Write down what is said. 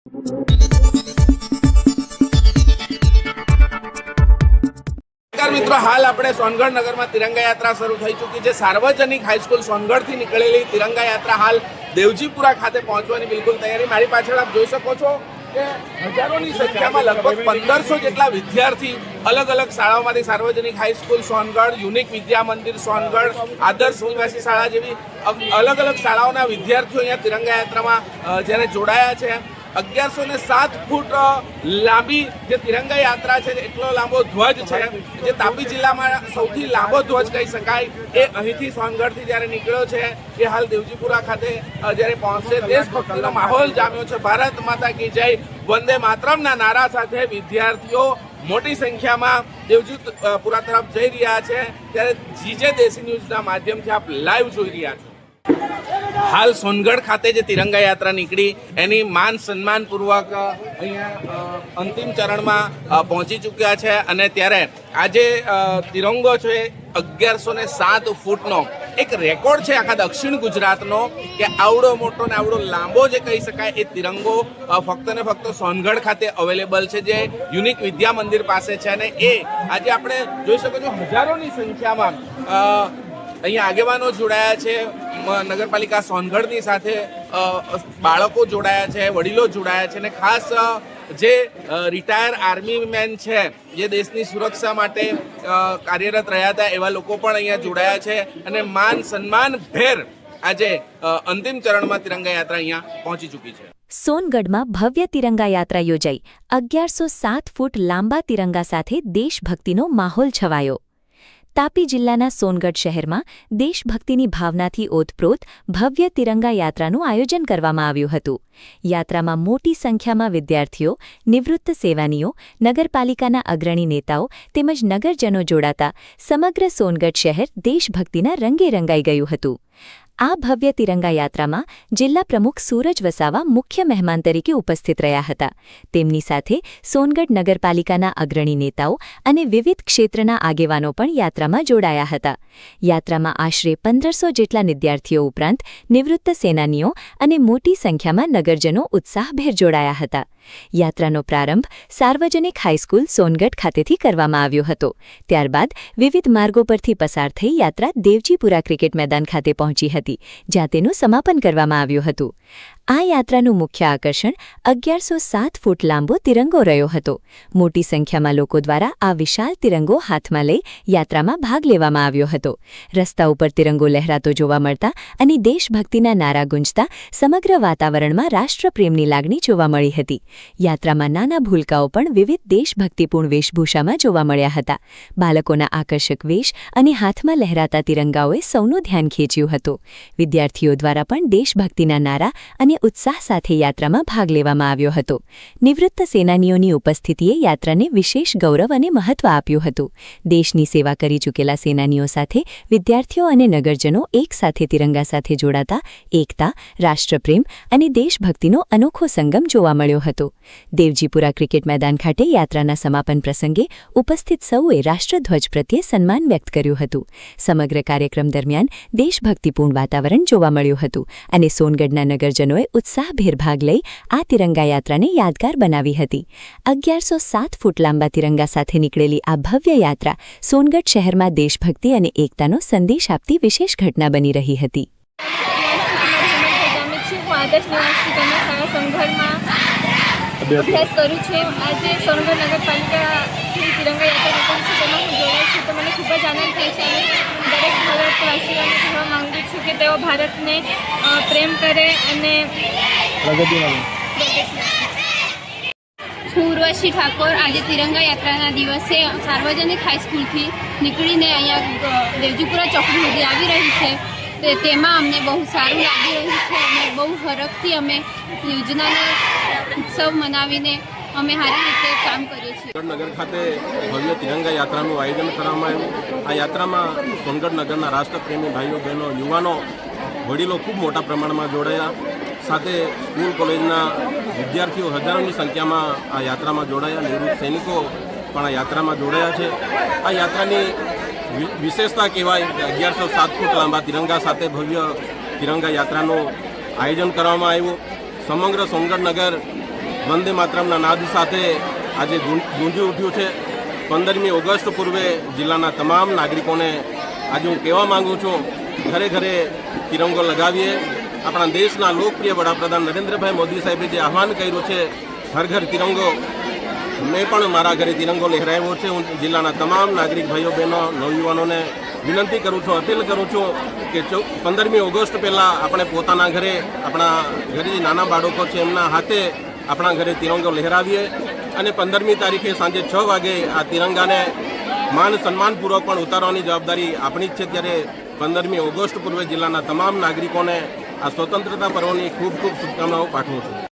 મિત્રો, હાલ આપણે સોનગઢ નગરમાં તિરંગા યાત્રા શરૂ થઈ ચૂકી છે। સાર્વજનિક હાઈસ્કૂલ સોનગઢથી નીકળેલી તિરંગા યાત્રા હાલ દેવજીપુરા ખાતે પહોંચવાની બિલકુલ તૈયારી। મારી પાછળ આપ જોઈ શકો છો કે હજારોની સંખ્યામાં લગભગ 1500 જેટલા વિદ્યાર્થી અલગ અલગ શાળાઓમાંથી સાર્વજનિક હાઈસ્કૂલ સોનગઢ, યુનિક વિદ્યા મંદિર સોનગઢ, આદર્શ નિવાસી શાળા જેવી અલગ અલગ શાળાઓના વિદ્યાર્થીઓ અહીંયા તિરંગા યાત્રામાં જ્યારે જોડાયા છે। 1107 ફૂટ લાંબી જે તિરંગા યાત્રા છે, એટલો લાંબો ધ્વજ છે, જે તાપી જિલ્લામાં સૌથી લાંબો ધ્વજ કહી શકાય, એ અહીંથી સોનગઢથી જ્યારે નીકળ્યો છે એ હાલ દેવજીપુરા ખાતે જ્યારે પહોંચશે। દેશભક્તિનો માહોલ જામ્યો છે। ભારત માતા કી જય, વંદે માતરમના નારા સાથે વિદ્યાર્થીઓ મોટી સંખ્યામાં દેવજીપુરા તરફ જઈ રહ્યા છે। ત્યારે જીજે દેશી ન્યૂઝના માધ્યમથી આપ લાઈવ જોઈ રહ્યા છો। હાલ સોનગઢ ખાતે જે તિરંગા યાત્રા નીકળી એની માન સન્માન પૂર્વક અહીંયા અંતિમ ચરણમાં પહોંચી ચૂક્યા છે અને ત્યારે આજે તિરંગો છે 1107 ફૂટનો એક રેકોર્ડ છે આખા દક્ષિણ ગુજરાતનો કે આવડો મોટો ને આવડો લાંબો જે કહી શકાય એ તિરંગો ફક્ત ને ફક્ત સોનગઢ ખાતે અવેલેબલ છે, જે યુનિક વિદ્યા મંદિર પાસે છે અને એ આજે આપણે જોઈ શકો છો હજારોની સંખ્યામાં અહીંયા આગેવાનો જોડાયા છે, નગરપાલિકા સોનગઢની સાથે બાળકો જોડાયા છે, વડીલો જોડાયા છે અને ખાસ જે રિટાયર આર્મી મેન છે, જે દેશની સુરક્ષા માટે કાર્યરત રહ્યા હતા, એવા લોકો પણ અહીંયા જોડાયા છે અને માન સન્માન ભેર આજે અંતિમ ચરણમાં તિરંગા યાત્રા અહીંયા પહોંચી ચૂકી છે। સોનગઢમાં ભવ્ય તિરંગા યાત્રા યોજાઈ। 1107 ફૂટ લાંબા તિરંગા સાથે દેશભક્તિનો માહોલ છવાયો। તાપી જિલ્લાના સોનગઢ શહેરમાં દેશભક્તિની ભાવનાથી ઓતપ્રોત ભવ્ય તિરંગા યાત્રાનું આયોજન કરવામાં આવ્યું હતું। યાત્રામાં મોટી સંખ્યામાં વિદ્યાર્થીઓ, નિવૃત્ત સેવાનીઓ, નગરપાલિકાના અગ્રણી નેતાઓ તેમજ નગરજનો જોડાતા સમગ્ર સોનગઢ શહેર દેશભક્તિના રંગે રંગાઈ ગયું હતું। આ ભવ્ય તિરંગા યાત્રામાં જિલ્લા પ્રમુખ સૂરજ વસાવા મુખ્ય મહેમાન તરીકે ઉપસ્થિત રહ્યા હતા। તેમની સાથે સોનગઢ નગરપાલિકાના અગ્રણી નેતાઓ અને વિવિધ ક્ષેત્રના આગેવાનો પણ યાત્રામાં જોડાયા હતા। યાત્રામાં આશરે 1500 જેટલા વિદ્યાર્થીઓ ઉપરાંત નિવૃત્ત સેનાનીઓ અને મોટી સંખ્યામાં નગરજનો ઉત્સાહભેર જોડાયા હતા। યાત્રાનો પ્રારંભ સાર્વજનિક હાઈસ્કૂલ સોનગઢ ખાતેથી કરવામાં આવ્યો હતો। ત્યારબાદ વિવિધ માર્ગો પરથી પસાર થઈ યાત્રા દેવજીપુરા ક્રિકેટ મેદાન ખાતે પહોંચી હતી, જ્યાં તેનું સમાપન કરવામાં આવ્યું હતું। આ યાત્રાનું મુખ્ય આકર્ષણ 1107 ફૂટ લાંબો તિરંગો રહ્યો હતો। મોટી સંખ્યામાં લોકો દ્વારા આ વિશાળ તિરંગો હાથમાં લઈ યાત્રામાં ભાગ લેવામાં આવ્યો હતો। રસ્તા ઉપર તિરંગો લહેરાતો જોવા મળતા અને દેશભક્તિના નારા ગુંજતા સમગ્ર વાતાવરણમાં રાષ્ટ્રપ્રેમની લાગણી જોવા મળી હતી। યાત્રામાં નાના ભૂલકાઓ પણ વિવિધ દેશભક્તિપૂર્ણ વેશભૂષામાં જોવા મળ્યા હતા। બાળકોના આકર્ષક વેશ અને હાથમાં લહેરાતા તિરંગાઓએ સૌનું ધ્યાન ખેંચ્યું હતું। વિદ્યાર્થીઓ દ્વારા પણ દેશભક્તિના નારા અને ઉત્સાહ સાથે યાત્રામાં ભાગ લેવામાં આવ્યો હતો। નિવૃત્ત સેનાનીઓની ઉપસ્થિતિએ યાત્રાને વિશેષ ગૌરવ અને મહત્વ આપ્યું હતું। દેશની સેવા કરી ચૂકેલા સેનાનીઓ સાથે વિદ્યાર્થીઓ અને નગરજનો એક સાથે તિરંગા સાથે જોડાતા એકતા, રાષ્ટ્રપ્રેમ અને દેશભક્તિનો અનોખો સંગમ જોવા મળ્યો હતો। દેવજીપુરા ક્રિકેટ મેદાન ખાતે યાત્રાના સમાપન પ્રસંગે ઉપસ્થિત સૌએ રાષ્ટ્રધ્વજ પ્રત્યે સન્માન વ્યક્ત કર્યું હતું। સમગ્ર કાર્યક્રમ દરમિયાન દેશભક્તિપૂર્ણ વાતાવરણ જોવા મળ્યું હતું અને સોનગઢના નગરજનોએ ઉત્સાહભેર ભાગ લઈ આ તિરંગા યાત્રાને યાદગાર બનાવી હતી। 1107 ફૂટ લાંબા તિરંગા સાથે નીકળેલી આ ભવ્ય યાત્રા સોનગઢ શહેરમાં દેશભક્તિ અને એકતાનો સંદેશ આપતી વિશેષ ઘટના બની રહી હતી। અભ્યાસ કરું છું। આજે સોનગઢ નગરપાલિકાથી તિરંગા યાત્રા નીકળી છે, તેમાં હું જોડાઈ છું, તો મને ખૂબ જ આનંદ થાય છે અને દરેક ભારતવાસીઓને કહેવા માગું છું કે તેઓ ભારતને પ્રેમ કરે અને હું ઉર્વશી ઠાકોર આજે તિરંગા યાત્રાના દિવસે સાર્વજનિક હાઈસ્કૂલથી નીકળીને અહીંયા દેવજીપુરા ચોકડી સુધી આવી રહી છે। તેમાં અમને બહુ સારું લાગી રહ્યું છે અને બહુ હરખથી અમે યોજનાનો ઉત્સવ મનાવીને અમે સારી રીતે કામ કરીએ છીએ। નગર ખાતે ભવ્ય તિરંગા યાત્રાનું આયોજન કરવામાં આવ્યું। આ યાત્રામાં સોનગઢ નગરના રાષ્ટ્રપ્રેમી ભાઈઓ બહેનો, યુવાનો, વડીલો ખૂબ મોટા પ્રમાણમાં જોડાયા। સાથે સ્કૂલ કોલેજના વિદ્યાર્થીઓ હજારોની સંખ્યામાં આ યાત્રામાં જોડાયા। નિવૃત્ત સૈનિકો પણ આ યાત્રામાં જોડાયા છે। આ યાત્રાની વિશેષતા કહેવાય કે 1107 ફૂટ લાંબા તિરંગા સાથે ભવ્ય તિરંગા યાત્રાનું આયોજન કરવામાં આવ્યું। સમગ્ર સોનગઢ નગર વંદે માતરમના નાદ સાથે આજે ગુંજી ઉઠ્યું છે. 15મી ઓગસ્ટ પૂર્વે જિલ્લાના તમામ નાગરિકોને આજે હું કહેવા માંગુ છું, ઘરે ઘરે તિરંગો લગાવીએ. આપણા દેશના લોકપ્રિય વડાપ્રધાન નરેન્દ્રભાઈ મોદી સાહેબે જે આહવાન કર્યું છે, હર ઘર તિરંગો, મેં પણ મારા ઘરે તિરંગો લહેરાવ્યો છે. હું જિલ્લાના તમામ નાગરિક ભાઈઓ બહેનો નવયુવાનોને વિનંતી કરું છું, અપીલ કરું છું કે 15મી ઓગસ્ટ પહેલાં આપણે પોતાના ઘરે, આપણા ઘરે જે નાના બાળકો છે એમના હાથે આપણા ઘરે તિરંગો લહેરાવીએ અને 15મી તારીખે સાંજે 6 વાગે આ તિરંગાને માન સન્માનપૂર્વક પણ ઉતારવાની જવાબદારી આપણી જ છે. ત્યારે 15મી ઓગસ્ટ પૂર્વે જિલ્લાના તમામ નાગરિકોને આ સ્વતંત્રતા પર્વની ખૂબ ખૂબ શુભકામનાઓ પાઠવું છું.